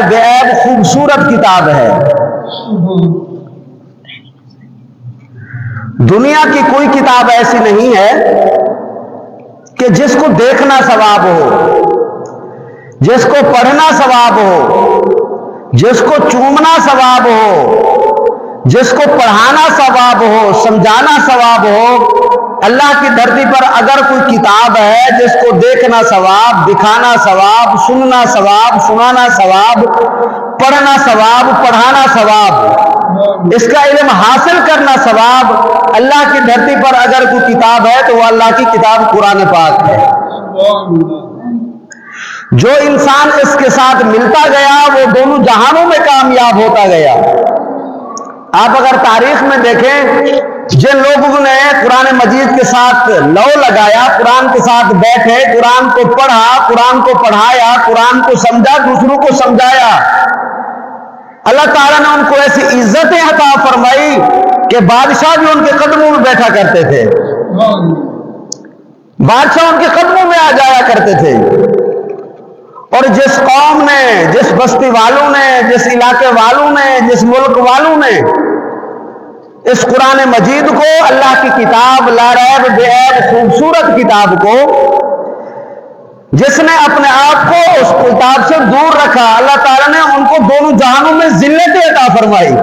بے عیب خوبصورت کتاب ہے. دنیا کی کوئی کتاب ایسی نہیں ہے کہ جس کو دیکھنا ثواب ہو، جس کو پڑھنا ثواب ہو، جس کو چومنا ثواب ہو، جس کو پڑھانا ثواب ہو، سمجھانا ثواب ہو. اللہ کی دھرتی پر اگر کوئی کتاب ہے جس کو دیکھنا ثواب، دکھانا ثواب، سننا ثواب، سنانا ثواب، پڑھنا ثواب، پڑھانا ثواب، اس کا علم حاصل کرنا ثواب، اللہ کی دھرتی پر اگر کوئی کتاب ہے تو وہ اللہ کی کتاب قرآن پاک ہے. جو انسان اس کے ساتھ ملتا گیا وہ دونوں جہانوں میں کامیاب ہوتا گیا. آپ اگر تاریخ میں دیکھیں جن لوگوں نے قرآن مجید کے ساتھ لو لگایا، قرآن کے ساتھ بیٹھے، قرآن کو پڑھا، قرآن کو پڑھایا، قرآن کو سمجھا، دوسروں کو سمجھایا، اللہ تعالیٰ نے ان کو ایسی عزتیں عطا فرمائی کہ بادشاہ بھی ان کے قدموں میں بیٹھا کرتے تھے، بادشاہ ان کے قدموں میں آ جایا کرتے تھے. اور جس قوم نے، جس بستی والوں نے، جس علاقے والوں نے، جس ملک والوں نے اس قرآن مجید کو، اللہ کی کتاب، لا ریب بے عیب خوبصورت کتاب کو، جس نے اپنے آپ کو اس کتاب سے دور رکھا، اللہ تعالیٰ نے ان کو دونوں جہانوں میں ذلتیں عطا فرمائی.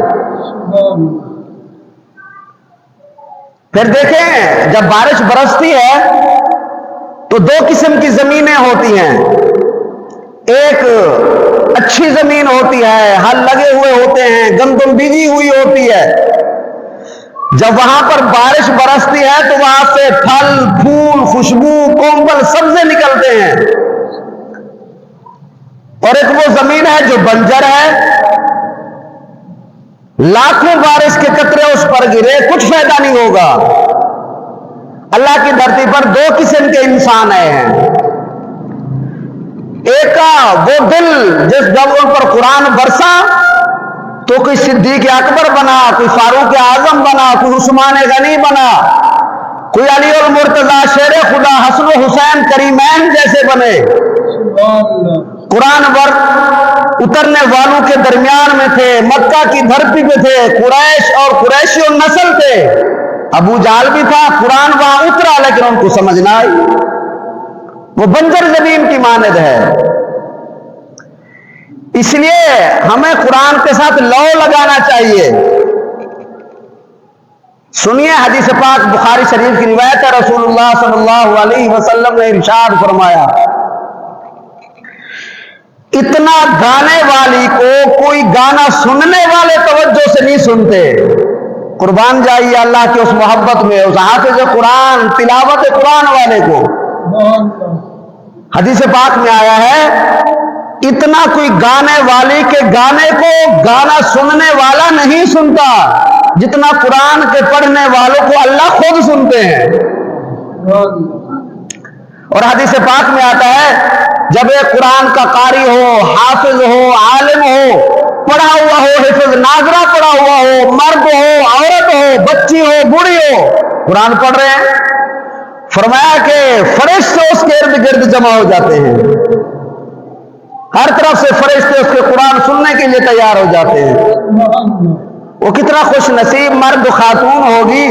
پھر دیکھیں جب بارش برستی ہے تو دو قسم کی زمینیں ہوتی ہیں. ایک اچھی زمین ہوتی ہے، ہل لگے ہوئے ہوتے ہیں، گندم بیجی ہوئی ہوتی ہے. جب وہاں پر بارش برستی ہے تو وہاں سے پھل، پھول، خوشبو، کومل، سبزے نکلتے ہیں. اور ایک وہ زمین ہے جو بنجر ہے، لاکھوں بارش کے قطرے اس پر گرے، کچھ فائدہ نہیں ہوگا. اللہ کی دھرتی پر دو قسم کے انسان ہیں. ایک کا وہ دل جس جب ان پر قرآن برسا تو کوئی صدیق اکبر بنا، کوئی فاروق اعظم بنا، کوئی عثمان غنی بنا، کوئی علی المرتضی شیر خدا، حسن و حسین کریمین جیسے بنے. قرآن اترنے والوں کے درمیان میں تھے، مکہ کی دھرتی پہ تھے، قریش اور قریشی نسل تھے. ابو جہل بھی تھا، قرآن وہاں اترا لیکن ان کو سمجھ نہ آئی، وہ بنجر زمین کی مانند ہے. اس لیے ہمیں قرآن کے ساتھ لو لگانا چاہیے. سنیے حدیث پاک بخاری شریف کی روایت ہے، رسول اللہ صلی اللہ علیہ وسلم نے ارشاد فرمایا، اتنا گانے والی کو کوئی گانا سننے والے توجہ سے نہیں سنتے. قربان جائیے اللہ کی اس محبت میں، اس حافظ قرآن، تلاوت قرآن والے کو. حدیث پاک میں آیا ہے اتنا کوئی گانے والے کے گانے کو گانا سننے والا نہیں سنتا جتنا قرآن کے پڑھنے والوں کو اللہ خود سنتے ہیں. اور حدیث پاک میں آتا ہے جب ایک قرآن کا قاری ہو، حافظ ہو، عالم ہو، پڑھا ہوا ہو، حفظ ناظرہ پڑھا ہوا ہو، مرد ہو، عورت ہو، بچی ہو، بوڑھی ہو، قرآن پڑھ رہے ہیں، فرمایا کہ فرشتے اس کے ارد گرد جمع ہو جاتے ہیں. ہر طرف سے فرشتے اس کے قرآن سننے کے لیے تیار ہو جاتے ہیں. وہ کتنا خوش نصیب مرد خاتون ہوگی،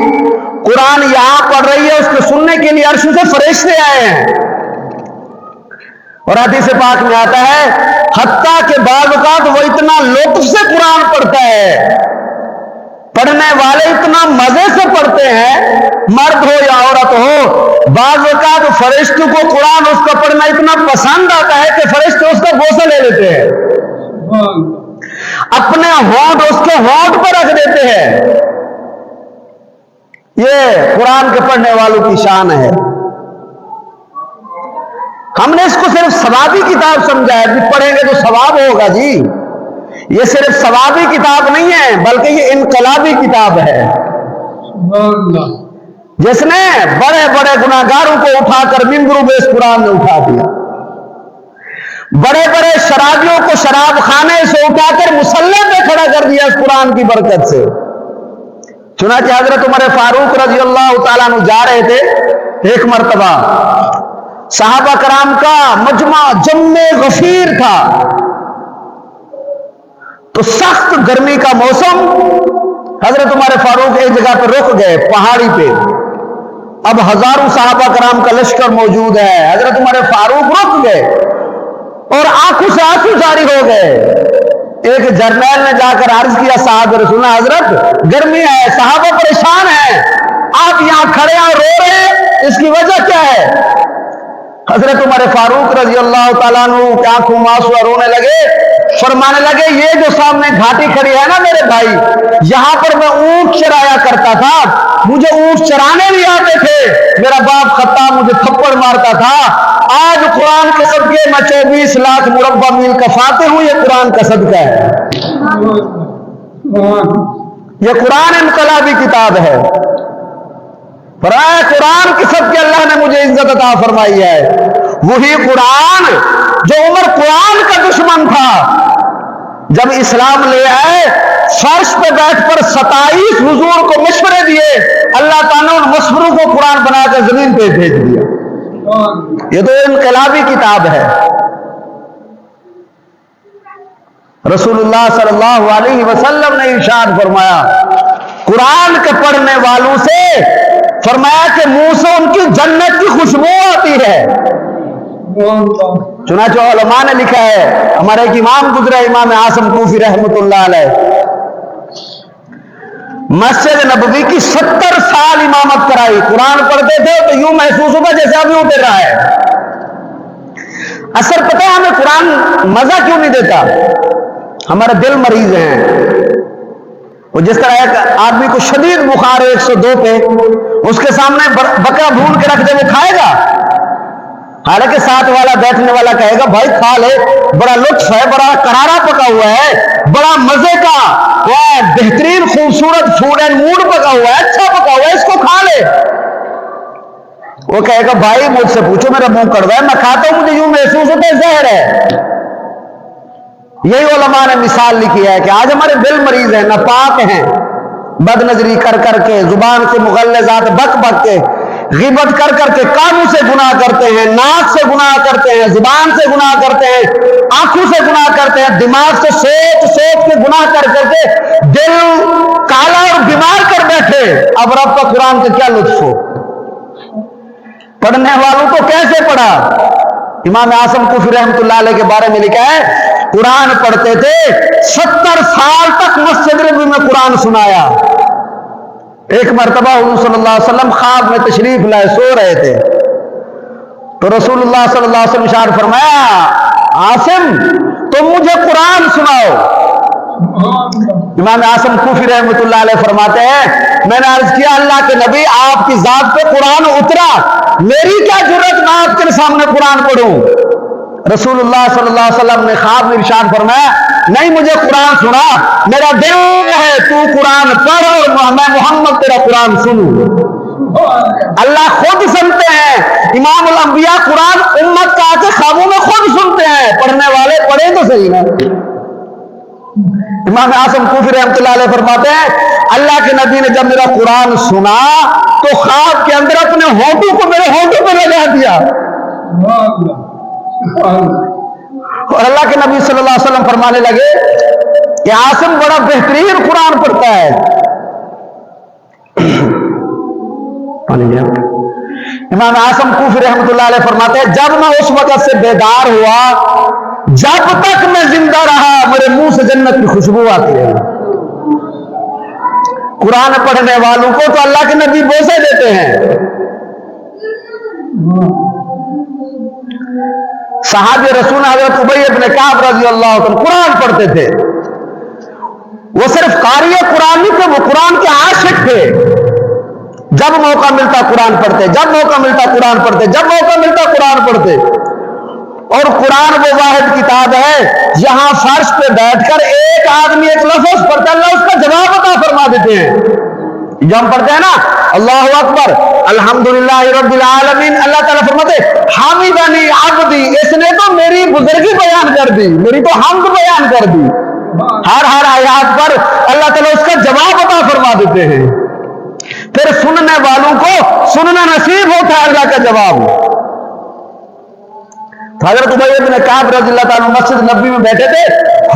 قرآن یہاں پڑھ رہی ہے، اس کو سننے کے لیے عرش سے فرشتے آئے ہیں. اور حدیث پاک میں آتا ہے حتیٰ کہ بعض اوقات وہ اتنا لطف سے قرآن پڑھتا ہے، پڑھنے والے اتنا مزے سے پڑھتے ہیں، مرد ہو یا عورت ہو، بعض اوقات فرشتوں کو قرآن اس کا پڑھنا اتنا پسند آتا ہے کہ فرشتے اس کا بوسہ لے لیتے ہیں، اپنے ہونٹ اس کے ہونٹ پر رکھ دیتے ہیں. یہ قرآن کے پڑھنے والوں کی شان ہے. ہم نے اس کو صرف ثوابی کتاب سمجھا ہے کہ پڑھیں گے تو ثواب ہوگا. جی یہ صرف ثوابی کتاب نہیں ہے بلکہ یہ انقلابی کتاب ہے، جس نے بڑے بڑے گناہگاروں کو اٹھا کر ممبروں پہ اس قرآن نے اٹھا دیا، بڑے بڑے شرابیوں کو شراب خانے سے اٹھا کر مصلی پہ کھڑا کر دیا اس قرآن کی برکت سے. چنانچہ حضرت عمر فاروق رضی اللہ تعالیٰ عنہ جا رہے تھے ایک مرتبہ، صحابہ کرام کا مجمع جم غفیر تھا، تو سخت گرمی کا موسم، حضرت عمر فاروق ایک جگہ پہ رک گئے پہاڑی پہ، اب ہزاروں صحابہ کرام کا لشکر موجود ہے، حضرت عمر فاروق رک گئے اور آنکھوں سے آنسو جاری ہو گئے۔ ایک جرنیل نے جا کر عرض کیا صاحب رسول اللہ حضرت گرمی ہے، صحابہ پریشان ہیں، آپ یہاں کھڑے ہیں اور رو رہے ہیں، اس کی وجہ کیا ہے؟ حضرت عمر فاروق رضی اللہ تعالیٰ عنہ کی آنکھوں میں آنسو رونے لگے، فرمانے لگے یہ جو سامنے گھاٹی کھڑی ہے نا میرے بھائی، یہاں پر میں اونٹ چرایا کرتا تھا، مجھے اونٹ چرانے بھی آتے تھے، میرا باپ خطاب مجھے تھپڑ مارتا تھا، آج قرآن کے صدقے میں 24 لاکھ مربع میل کا فاتح ہوں، یہ قرآن کا صدقہ ہے، یہ قرآن انقلابی کتاب ہے۔ فرمایا قرآن کی صدقے اللہ نے مجھے عزت عطا فرمائی ہے، وہی قرآن جو عمر قرآن کا دشمن تھا، جب اسلام لے آئے فرش پہ بیٹھ کر 27 حضور کو مشورے دیے، اللہ تعالیٰ نے ان مشوروں کو قرآن بنا کر زمین پہ بھیج دیا۔ یہ تو انقلابی کتاب ہے۔ رسول اللہ صلی اللہ علیہ وسلم نے ارشاد فرمایا قرآن کے پڑھنے والوں سے، فرمایا کہ منہ سے ان کی جنت کی خوشبو آتی ہے۔ چنانچہ علماء نے لکھا ہے، ہمارے ایک امام گزرے امام عاصم کوفی رحمۃ اللہ علیہ، مسجد نبوی کی 70 سال امامت کرائی، قرآن پڑھتے تھے تو یوں محسوس ہوتا جیسے ابھی اتر رہا ہے۔ اثر پتہ ہے ہمیں قرآن مزہ کیوں نہیں دیتا؟ ہمارے دل مریض ہیں، وہ جس طرح ایک آدمی کو شدید بخار ہے 102 پہ، اس کے سامنے بکرا بھون کے رکھ دے وہ کھائے گا؟ حالانکہ ساتھ والا بیٹھنے والا کہے گا بھائی کھا لے، بڑا لطف ہے، بڑا کرارا پکا ہوا ہے، بڑا مزے کا بہترین خوبصورت فوڈ اینڈ موڈ پکا ہوا ہے، اچھا پکا ہوا ہے، اس کو کھا لے۔ وہ کہے گا بھائی مجھ سے پوچھو، میرا منہ کڑوا ہے، میں کھاتا ہوں، مجھے یوں محسوس ہوتا ہے زہر ہے۔ یہی علماء نے مثال لکھی ہے کہ آج ہمارے دل مریض ہیں، ناپاک ہیں، بد نظری کر کر کے، زبان سے مغلظات بک بک کے، غیبت کر کر کے، کانوں سے گناہ کرتے ہیں، ناک سے گناہ کرتے ہیں، زبان سے گناہ کرتے ہیں، آنکھوں سے گناہ کرتے ہیں، دماغ سے سوچ سوچ کے گناہ کر کر کے دل کالا اور بیمار کر بیٹھے، اب رب کا قرآن کا کیا لطف ہو؟ پڑھنے والوں کو کیسے پڑھا؟ امام اعظم کوفی رحمۃ اللہ علیہ کے بارے میں لکھا ہے قرآن پڑھتے تھے 70 سال تک مسجد نبوی میں قرآن سنایا۔ ایک مرتبہ حضور صلی اللہ علیہ وسلم خواب میں تشریف لائے، سو رہے تھے، تو رسول اللہ صلی اللہ علیہ وسلم ارشاد فرمایا عاصم تم مجھے قرآن سناؤ۔ امام اعظم کوفی رحمۃ اللہ علیہ فرماتے ہیں میں نے عرض کیا اللہ کے نبی آپ کی ذات پہ قرآن اترا، میری کیا جرت میں آپ کے سامنے قرآن پڑھوں؟ رسول اللہ صلی اللہ علیہ وسلم نے خواب میں ارشاد فرمایا نہیں مجھے قرآن سنا، میرا دل ہے تو قرآن پڑھ اور میں محمد تیرا قرآن سنوں۔ اللہ خود سنتے ہیں، امام الانبیاء قرآن امت کا آ کے خوابوں میں خود سنتے ہیں، پڑھنے والے پڑھیں تو صحیح نا۔ امام اعظم کوفی رحمۃ اللہ علیہ فرماتے ہیں اللہ کے نبی نے جب میرا قرآن سنا تو خواب کے اندر اپنے ہونٹوں کو میرے ہونٹوں پہ لگا دیا، اور اللہ کے نبی صلی اللہ علیہ وسلم فرمانے لگے کہ عاصم بڑا بہترین قرآن پڑھتا ہے۔ امام اعظم کوفی رحمۃ اللہ علیہ فرماتے ہیں جب میں اس وقت سے بیدار ہوا جب تک میں زندہ رہا میرے منہ سے جنت کی خوشبو آتی ہے۔ قرآن پڑھنے والوں کو تو اللہ کے نبی بوسے دیتے ہیں۔ صحابی رسول حضرت ابی بن کعب رضی اللہ عنہ قرآن پڑھتے تھے، وہ صرف قاری قرآن نہیں تھے، وہ قرآن کے عاشق تھے، جب موقع ملتا قرآن پڑھتے، جب موقع ملتا قرآن پڑھتے، جب موقع ملتا قرآن پڑھتے۔ اور قرآن وہ واحد کتاب ہے یہاں فرش پہ بیٹھ کر ایک آدمی ایک لفظ پڑھتا ہے اللہ اس کا جواب عطا فرما دیتے ہیں۔ جب ہم پڑھتے ہیں نا اللہ اکبر الحمدللہ رب العالمین، اللہ تعالیٰ فرماتے حامدنی عبدی، اس نے تو میری بزرگی بیان کر دی، میری تو حمد بیان کر دی۔ ہر آیات پر اللہ تعالیٰ اس کا جواب عطا فرما دیتے ہیں، پھر سننے والوں کو سننا نصیب ہوتا ہے اللہ کا جواب۔ حضرت ابی بن کعب رضی اللہ تعالیٰ مسجد نبوی میں بیٹھے تھے،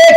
1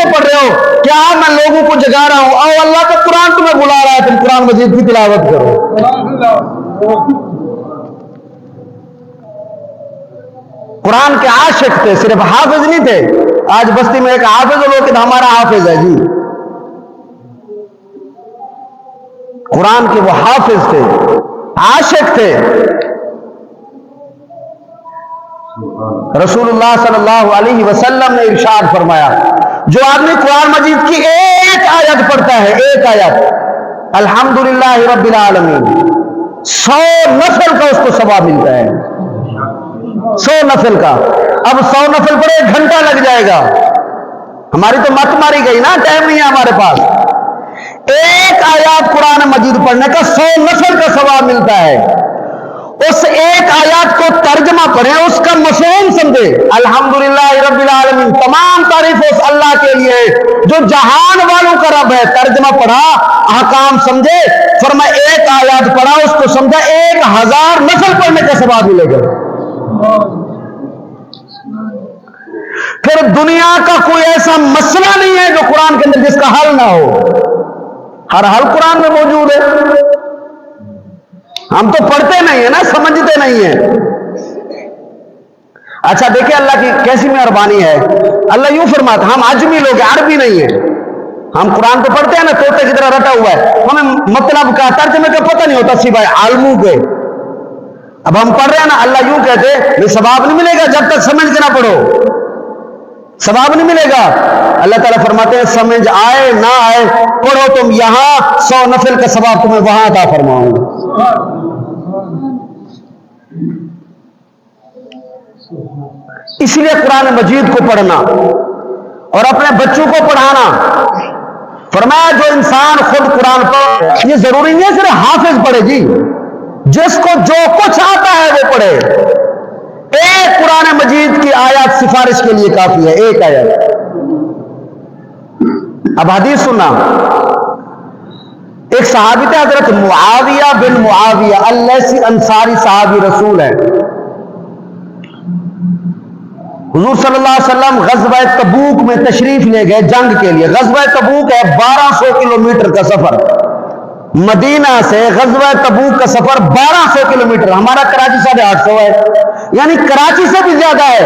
سے پڑھ رہے ہو, کیا میں لوگوں کو جگا رہا ہوں؟ او اللہ کا قرآن تمہیں بلا رہا ہے, تم قرآن مجید کی تلاوت کرو. قرآن کے عاشق تھے, صرف حافظ نہیں تھے. آج بستی میں ایک حافظ لوگ کہ ہمارا حافظ ہے جی, قرآن کے وہ حافظ تھے, عاشق تھے. رسول اللہ صلی اللہ علیہ وسلم نے ارشاد فرمایا, جو آدمی قرآن مجید کی ایک آیت پڑھتا ہے, ایک آیت, الحمدللہ رب العالمین, 100 نفل کا اس کو ثواب ملتا ہے. 100 نفل کا. اب 100 نفل پر 1 گھنٹہ لگ جائے گا. ہماری تو مت ماری گئی نا, ٹائم نہیں ہے ہمارے پاس. ایک آیات قرآن مجید پڑھنے کا 100 نفل کا ثواب ملتا ہے. اس ایک آیات کو ترجمہ پڑھیں, اس کا مفہوم سمجھے. الحمدللہ رب العالمین, تمام تعریف اس اللہ کے لیے جو جہان والوں کا رب ہے. ترجمہ پڑھا, احکام سمجھے, فرمایا ایک آیات پڑھا, اس کو سمجھا, 1000 نفل پڑھنے کا ثواب ملے گا. پھر دنیا کا کوئی ایسا مسئلہ نہیں ہے جو قرآن کے اندر جس کا حل نہ ہو. ہر حل قرآن میں موجود ہے. ہم تو پڑھتے نہیں ہیں نا, سمجھتے نہیں ہیں. اچھا دیکھیں اللہ کی کیسی مہربانی ہے. اللہ یوں فرماتا, ہم عجمی لوگ ہیں, عربی نہیں ہیں. ہم قرآن تو پڑھتے ہیں نا, طوطے کی طرح رٹا ہوا ہے, ہمیں مطلب کا ترجمے کا پتہ نہیں ہوتا سوائے عالموں کے. اب ہم پڑھ رہے ہیں نا, اللہ یوں کہتے یہ ثواب نہیں ملے گا جب تک سمجھ کے نہ پڑھو, ثواب نہیں ملے گا. اللہ تعالیٰ فرماتے ہیں سمجھ آئے نہ آئے, پڑھو تم یہاں, 100 نفل کا ثواب تمہیں وہاں عطا فرماؤں گا. اس لیے قرآن مجید کو پڑھنا اور اپنے بچوں کو پڑھانا. فرمایا جو انسان خود قرآن پڑھے, یہ ضروری نہیں ہے صرف حافظ پڑھے جی, جس کو جو کچھ آتا ہے وہ پڑھے. ایک قرآن مجید کی آیات سفارش کے لیے کافی ہے, ایک آیت. اب حدیث سننا. ایک صحابی تھے حضرت معاویہ بن معاویہ اللیثی انصاری صحابی رسول ہے. حضور صلی اللہ علیہ وسلم غزوہ تبوک میں تشریف لے گئے جنگ کے لیے. غزوہ تبوک ہے 1200 کلومیٹر کا سفر. مدینہ سے غزوہ تبوک کا سفر 1200 کلومیٹر. ہمارا کراچی 850 ہے, یعنی کراچی سے بھی زیادہ ہے.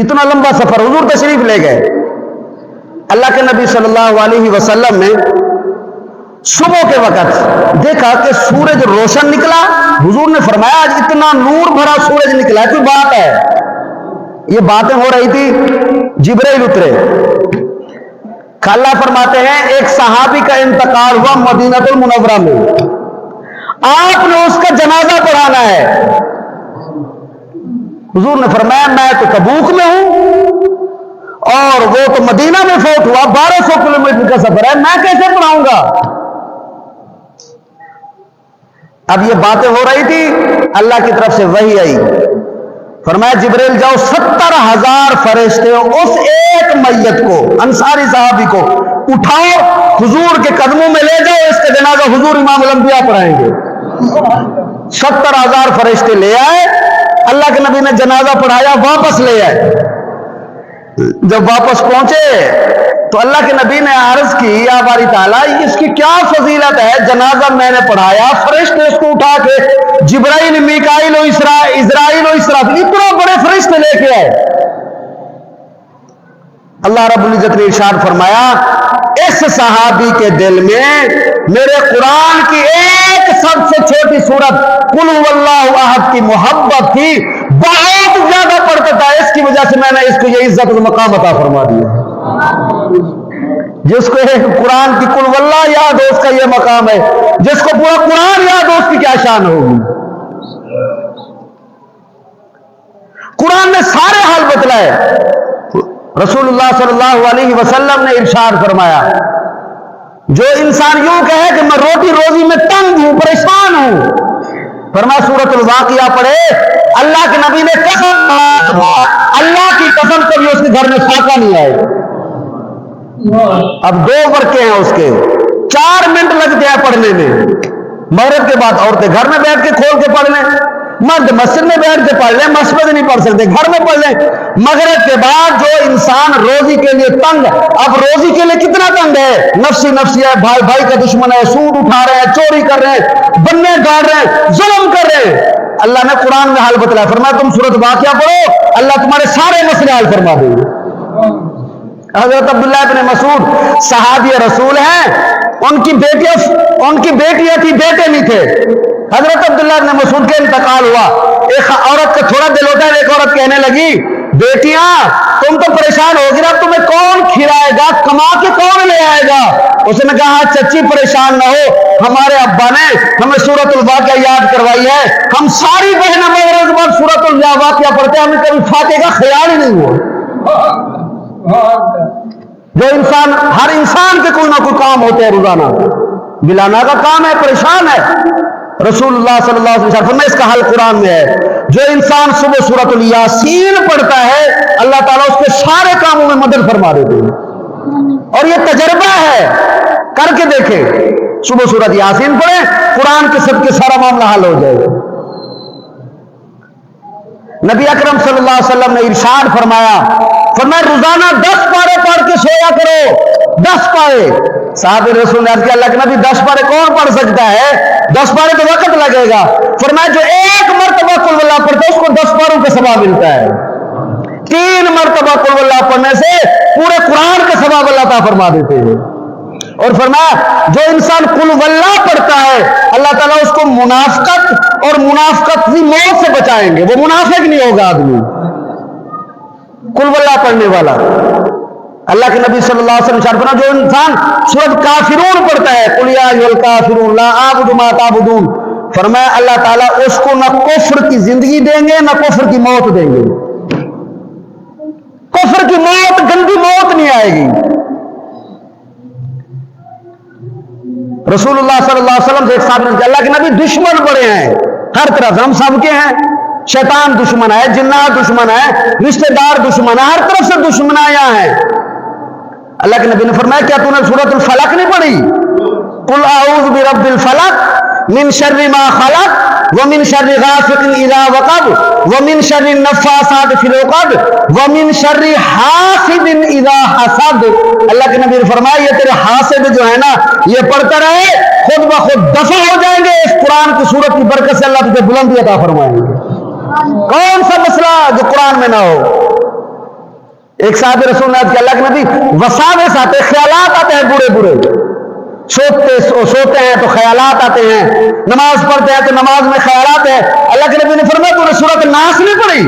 اتنا لمبا سفر حضور تشریف لے گئے. اللہ کے نبی صلی اللہ علیہ وسلم نے صبح کے وقت دیکھا کہ سورج روشن نکلا. حضور نے فرمایا آج اتنا نور بھرا سورج نکلا ہے, کوئی بات ہے. یہ باتیں ہو رہی تھی, جبرائیل اترے. اللہ فرماتے ہیں ایک صحابی کا انتقال ہوا مدینہ المنورہ میں, آپ نے اس کا جنازہ پڑھانا ہے. حضور نے فرمایا میں تو تبوک میں ہوں اور وہ تو مدینہ میں فوت ہوا, 1200 کلومیٹر کا سفر ہے, میں کیسے پڑھاؤں گا؟ اب یہ باتیں ہو رہی تھی, اللہ کی طرف سے وحی آئی. فرمایا جبریل جاؤ 70,000 فرشتے اس ایک میت کو, انصاری صحابی کو اٹھاؤ, حضور کے قدموں میں لے جاؤ, اس کا جنازہ حضور امام الانبیاء پڑھائیں گے. 70,000 فرشتے لے آئے, اللہ کے نبی نے جنازہ پڑھایا, واپس لے آئے. جب واپس پہنچے تو اللہ کے نبی نے عرض کی یا باری تعالیٰ اس کی کیا فضیلت ہے, جنازہ میں نے پڑھایا, فرشتے اس کو اٹھا کے جبرائیل میکائیل و اسرائیل و اسرافیل اتنا بڑے فرشتے لے کے آئے. اللہ رب العزت نے ارشاد فرمایا اس صحابی کے دل میں میرے قرآن کی ایک سب سے چھوٹی سورت قل هو اللہ احد کی محبت تھی, بہت زیادہ پڑھتا تھا, اس کی وجہ سے میں نے اس کو یہ عزت و مقام عطا فرما دیا. جس کو ایک قرآن کی قل هو اللہ یاد ہو اس کا یہ مقام ہے, جس کو پورا قرآن یاد ہو اس کی کیا شان ہوگی. قرآن نے سارے حال بتلائے. رسول اللہ صلی اللہ علیہ وسلم نے ارشاد فرمایا جو انسان یوں کہے کہ میں روٹی روزی میں تنگ ہوں, پریشان ہوں, فرمایا سورۃ الواقعہ پڑھے. اللہ کے نبی نے قسم, اللہ کی قسم کبھی اس کے گھر میں فاقہ نہیں آئے. اب 2 ورقے ہیں اس کے, 4 منٹ لگتے ہیں پڑھنے میں. مغرب کے بعد عورتیں گھر میں بیٹھ کے کھول کے پڑھ لیں, مرد مسجد میں بیٹھ کے پڑھ لیں, مسجد نہیں پڑھ سکتے گھر میں پڑھ لیں. مغرب کے بعد جو انسان روزی کے لیے تنگ، اب روزی کے لیے کتنا تنگ ہے، نفسی نفسی ہے، بھائی بھائی کا دشمن ہے، سود اٹھا رہے ہیں، چوری کر رہے ہیں، بننے گاڑ رہے ہیں، ظلم کر رہے ہیں. اللہ نے قرآن میں حال بتلایا، فرمایا تم سورۃ واقعہ پڑھو، اللہ تمہارے سارے مسئلے حل فرما دیں گے. حضرت عبداللہ بن مسعود صحابی رسول ہیں، ان کی بیٹیاں تھی، بیٹے نہیں تھے. حضرت عبداللہ بن مسعود کے انتقال ہوا، ایک عورت کا تھوڑا دل ہوتا ہے، ایک عورت کہنے لگی بیٹیاں تم تو پریشان ہو گی نا، تمہیں کون کھلائے گا، کما کے کون لے آئے گا. اس نے کہا چچی پریشان نہ ہو، ہمارے ابا نے ہمیں سورۃ الواقعہ یاد کروائی ہے، ہم ساری بہنیں مغرب بعد سورۃ الواقعہ پڑھتے ہیں، ہمیں کبھی فاتحہ کا خیال ہی نہیں ہوا. جو انسان، ہر انسان کے کوئی نہ کوئی کام ہوتے ہیں روزانہ، بلانا کا کام ہے، پریشان ہے. رسول اللہ صلی اللہ علیہ وسلم فرمایا اس کا حل قرآن میں ہے. جو انسان صبح سورۃ الیاسین پڑھتا ہے، اللہ تعالیٰ اس کے سارے کاموں میں مدد فرما دیتے ہیں. اور یہ تجربہ ہے، کر کے دیکھیں، صبح سورۃ یاسین پڑھیں، قرآن کے صدقے سارا معاملہ حل ہو جائے گا. نبی اکرم صلی اللہ علیہ وسلم نے ارشاد فرمایا روزانہ 10 پارے پڑھ کے سویا کرو، 10 پارے. صاحب رسول نے عرض کیا اللہ کے نبی 10 پارے کون پڑھ سکتا ہے، 10 پارے تو وقت لگے گا. فرمایا جو ایک مرتبہ قل واللہ پڑھتا ہے اس کو 10 پاروں کا ثواب ملتا ہے. 3 مرتبہ قل واللہ پڑھنے سے پورے قرآن کا ثواب اللہ تعالیٰ فرما دیتے ہیں. اور فرمایا جو انسان قل واللہ پڑھتا ہے اللہ تعالیٰ اس کو منافقت اور منافقت کی موت سے بچائیں گے، وہ منافق نہیں ہوگا آدمی قل واللہ پڑھنے والا. اللہ کے نبی صلی اللہ علیہ وسلم فرمایا جو انسان سورۃ کافرون پڑھتا ہے قل یا ایھا الکافرون لا اعبد ما تعبدون، فرمایا اللہ تعالیٰ اس کو نہ کفر کی زندگی دیں گے نہ کفر کی موت دیں گے. کفر کی موت، گندی موت نہیں آئے گی. رسول اللہ صلی اللہ علیہ وسلم سے ایک صاحب نے اللہ کے نبی دشمن بڑے ہیں ہر طرف، ہم سب کے ہیں، شیطان دشمن ہے، جنات دشمن ہے، رشتہ دار دشمن ہے، ہر طرف سے دشمنیاں ہیں. اللہ کے نبی نے فرمایا کیا تو نے سورۃ الفلق نہیں پڑھی، قل اعوذ برب الفلق من شر ما خلق ومن شر غاسق اذا وقب ومن شر النفاثات فی العقد ومن شر حاسد اذا حسد. اللہ کے نبی نے فرمایا یہ تیرے حاسد جو ہے نا یہ پڑھتا رہے، خود بخود دفع ہو جائیں گے. اس قرآن کی سورت کی برکت سے اللہ تجھے بلندی عطا فرمائیں گے. کون سا مسئلہ جو قرآن میں نہ ہو. ایک صاحب رسول نے کہ اللہ کے نبی وساوس آتے، خیالات آتے ہیں برے برے، سوتے ہیں تو خیالات آتے ہیں، نماز پڑھتے ہیں تو نماز میں خیالات ہیں. اللہ کے نبی نے فرمایا تو نے سورۃ الناس نہیں پڑھی،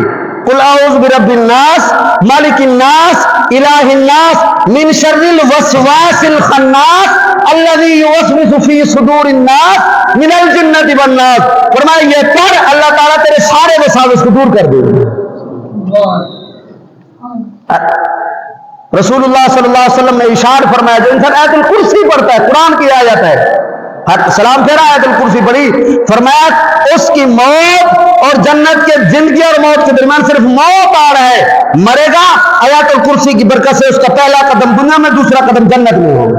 قل اعوذ برب الناس مالک الناس الہ الناس من شر الوسواس الخناس الذی یوسوس فی صدور الناس من الجنۃ والناس. فرمایا یہ پڑھ، اللہ تعالیٰ تیرے سارے وساوس کو دور کر دے گا. رسول اللہ صلی اللہ علیہ وسلم نے ارشاد فرمایا جو انسان آیت الکرسی پڑھتا ہے، قرآن کی آیت ہے، سلام پھیرا آیت الکرسی پڑھی، فرمایا اس کی موت اور جنت کے، زندگی اور موت کے درمیان صرف موت آ رہا ہے، مرے گا آیت الکرسی کی برکت سے اس کا پہلا قدم دنیا میں، دوسرا قدم جنت میں ہوگا.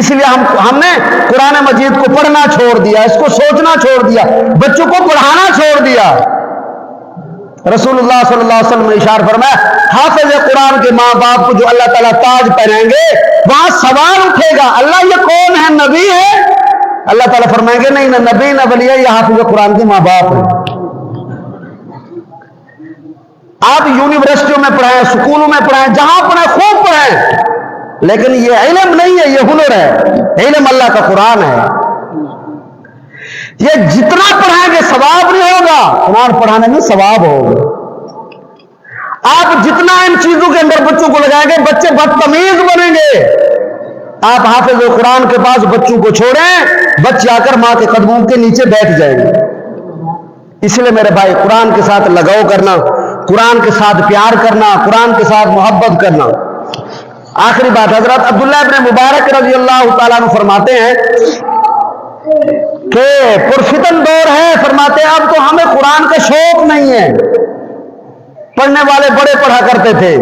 اس لیے ہم نے قرآن مجید کو پڑھنا چھوڑ دیا، اس کو سوچنا چھوڑ دیا، بچوں کو پڑھانا چھوڑ دیا. رسول اللہ صلی اللہ علیہ وسلم نے ارشاد فرمایا حافظ قرآن کے ماں باپ کو جو اللہ تعالیٰ تاج پہنائیں گے وہاں سوال اٹھے گا اللہ یہ کون ہے، نبی ہے؟ اللہ تعالیٰ فرمائیں گے نہیں، نہ نبی نہ ولی ہے، یہ حافظ قرآن کے ماں باپ ہیں. آپ یونیورسٹیوں میں پڑھائیں، سکولوں میں پڑھائیں، جہاں پڑھائیں خوب پڑھائیں، لیکن یہ علم نہیں ہے، یہ ہنر ہے. علم اللہ کا قرآن ہے. یہ جتنا پڑھائیں گے ثواب نہیں ہوگا، قرآن پڑھانے میں ثواب ہوگا. آپ جتنا ان چیزوں کے اندر بچوں کو لگائیں گے بچے بدتمیز بنیں گے. آپ حافظ قرآن کے پاس بچوں کو چھوڑیں، بچے آ کر ماں کے قدموں کے نیچے بیٹھ جائیں گے. اس لیے میرے بھائی قرآن کے ساتھ لگاؤ کرنا، قرآن کے ساتھ پیار کرنا، قرآن کے ساتھ محبت کرنا. آخری بات، حضرت عبداللہ ابن مبارک رضی اللہ تعالیٰ عنہ فرماتے ہیں کہ پرفتن دور ہے، فرماتے ہیں اب تو ہمیں قرآن کا شوق نہیں ہے، پڑھنے والے بڑے پڑھا کرتے تھے.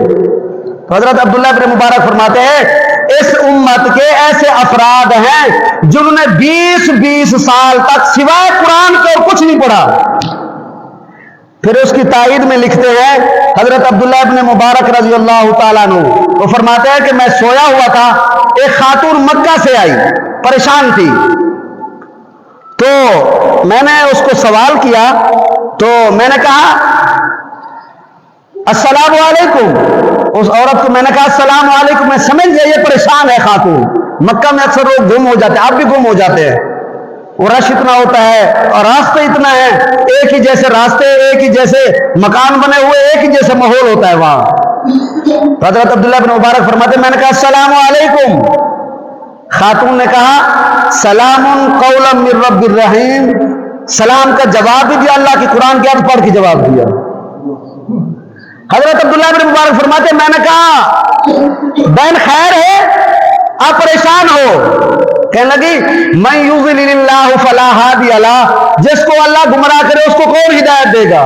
حضرت عبداللہ ابن مبارک فرماتے ہیں اس امت کے ایسے افراد ہیں جنہوں نے 20 سال تک سوائے قرآن کے اور کچھ نہیں پڑھا. پھر اس کی تائید میں لکھتے ہیں حضرت عبداللہ ابن مبارک رضی اللہ تعالیٰ عنہ، وہ فرماتے ہیں کہ میں سویا ہوا تھا، ایک خاتون مکہ سے آئی، پریشان تھی، تو میں نے اس کو سوال کیا، تو میں نے کہا السلام علیکم، اس عورت کو میں نے کہا السلام علیکم، میں سمجھ گیا یہ پریشان ہے خاتون، مکہ میں اکثر لوگ گم ہو جاتے ہیں، آپ بھی گم ہو جاتے ہیں، وہ رش اتنا ہوتا ہے اور راستے اتنا ہے، ایک ہی جیسے راستے، ایک ہی جیسے مکان بنے ہوئے، ایک ہی جیسا ماحول ہوتا ہے وہاں۔ حضرت عبداللہ بن مبارک فرماتے ہیں میں نے کہا السلام علیکم، خاتون نے کہا سلام قولا من رب الرحیم، سلام کا جواب بھی دیا، اللہ کی قرآن کی آیت پڑھ کے جواب دیا۔ حضرت عبداللہ بن مبارک فرماتے ہیں میں نے کہا بہن خیر ہے، آپ پریشان ہو؟ کہنے لگی من یضلل اللہ فلا ہادی لہ، جس کو اللہ گمراہ کرے اس کو کون ہدایت دے گا؟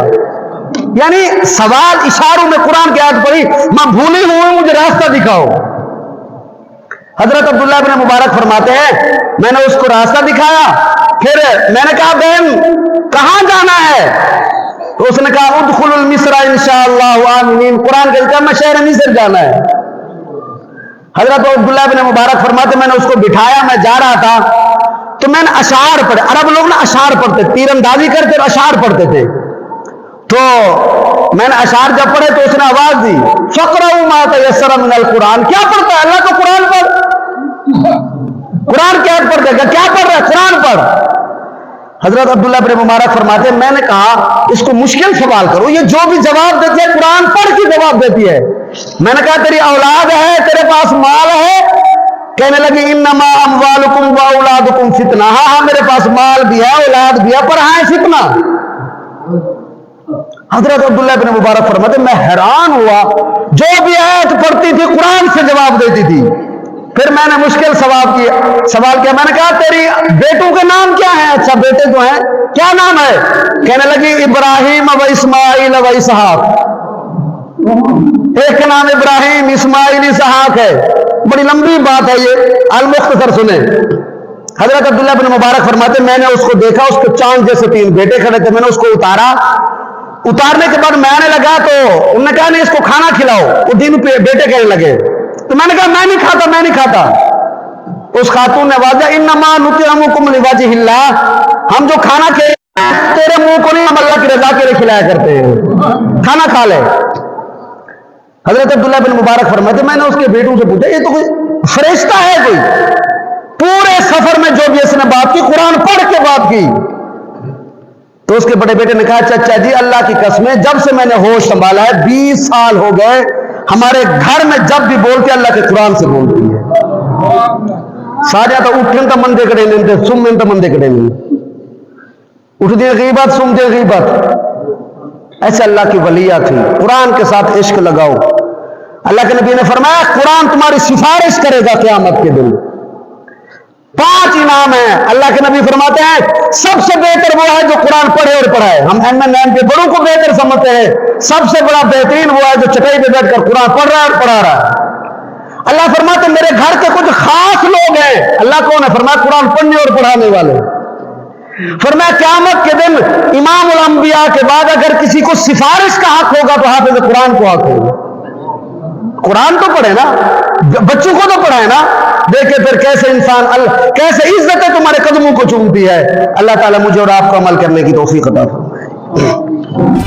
یعنی سوال اشاروں میں قرآن کی آیت پڑھی، میں بھولی ہوں مجھے راستہ دکھاؤ۔ حضرت عبداللہ بن مبارک فرماتے ہیں میں نے اس کو راستہ دکھایا، پھر میں نے کہا بہن کہاں جانا ہے؟ تو اس نے کہا ادخل المصر انشاءاللہ آمنین، قرآن کہتا ہے میں شہر مصر جانا ہے۔ حضرت عبداللہ بن مبارک فرماتے میں نے اس کو بٹھایا، میں جا رہا تھا تو میں نے اشعار پڑھے، عرب لوگ نا اشعار پڑھتے، تیر اندازی کرتے اور اشعار پڑھتے تھے، تو میں نے اشعار جب پڑھے تو اس نے آواز دی فقرؤوا ما تیسر من القرآن، کیا پڑھتا ہے اللہ کا قرآن پڑھ، قرآن کیا پڑھ دے گا، کیا پڑھ رہا ہے قرآن پڑھ۔ حضرت عبداللہ بن مبارک فرماتے ہیں میں نے کہا اس کو مشکل سوال کرو، یہ جو بھی جواب دیتی ہے قرآن پڑھ کے جواب دیتی ہے۔ میں نے کہا تیری اولاد ہے، تیرے پاس مال ہے؟ کہنے لگی انما اموالکم و اولادکم فتنہ، ہاں ہاں میرے پاس مال بھی ہے، اولاد بھی ہے، پر ہاں فتنہ۔ حضرت عبداللہ بن مبارک فرماتے میں حیران ہوا، جو بھی آیت پڑھتی تھی قرآن سے جواب دیتی تھی۔ پھر میں نے مشکل سوال کیا، میں نے کہا تیری بیٹوں کے نام کیا ہیں؟ اچھا بیٹے جو ہیں کیا نام ہے؟ کہنے لگی ابراہیم و اسماعیل و اسحاق، ایک کا نام ابراہیم، اسماعیل، اسحاق ہے، بڑی لمبی بات ہے یہ، المختصر سنیں۔ حضرت عبداللہ بن مبارک فرماتے میں نے اس کو دیکھا، اس کو چاند جیسے 3 بیٹے کھڑے تھے، میں نے اس کو اتارنے کے بعد میں آنے لگا تو انہوں نے کہا نہیں اس کو کھانا کھلاؤ، وہ 3 بیٹے کہنے لگے، تو میں نے کہا میں نہیں کھاتا۔ اس خاتون نے واضح انما نطعمکم لوجہ اللہ، ہم جو کھانا کھائے تیرے منہ کو نہیں، ہم اللہ کی رضا کے لیے کھلایا کرتے ہیں، کھانا کھا لے۔ حضرت عبداللہ بن مبارک فرماتے میں نے اس کے بیٹوں سے پوچھا یہ تو کوئی فرشتہ ہے کوئی؟ پورے سفر میں جو بھی اس نے بات کی قرآن پڑھ کے بات کی۔ تو اس کے بڑے بیٹے نے کہا چچا جی اللہ کی قسم ہے جب سے میں نے ہوش سنبھالا ہے 20 سال ہو گئے، ہمارے گھر میں جب بھی بولتے اللہ کے قرآن سے بولتی ہے، سارے تو اٹھن تو مندے کڑے نہیں، سمن تو مندے کڑے نہیں، اٹھ دی غیبت سم دی غیبت، ایسے اللہ کی ولیہ تھی۔ قرآن کے ساتھ عشق لگاؤ، اللہ کے نبی نے فرمایا قرآن تمہاری سفارش کرے گا قیامت کے دن۔ 5 انعام ہیں، اللہ کے نبی فرماتے ہیں سب سے بہتر وہ ہے جو قرآن پڑھے اور پڑھائے، ہم MN کے بڑوں کو بہتر سمجھتے ہیں، سب سے بڑا بہترین وہ ہے جو چٹائی پہ بیٹھ کر قرآن پڑھ رہا ہے اور پڑھا رہا ہے۔ اللہ فرماتے میرے گھر کے کچھ خاص لوگ ہیں، اللہ کون ہے؟ فرمایا قرآن پڑھنے اور پڑھانے والے۔ فرمایا قیامت کے دن امام الانبیاء کے بعد اگر کسی کو سفارش کا حق ہوگا تو حافظ قرآن کو حق ہوگا۔ قرآن تو پڑھے نا، بچوں کو تو پڑھائے نا، دیکھیں پھر کیسے انسان کیسے عزتیں تمہارے قدموں کو چومتی ہے۔ اللہ تعالیٰ مجھے اور آپ کو عمل کرنے کی توفیق عطا فرمائے۔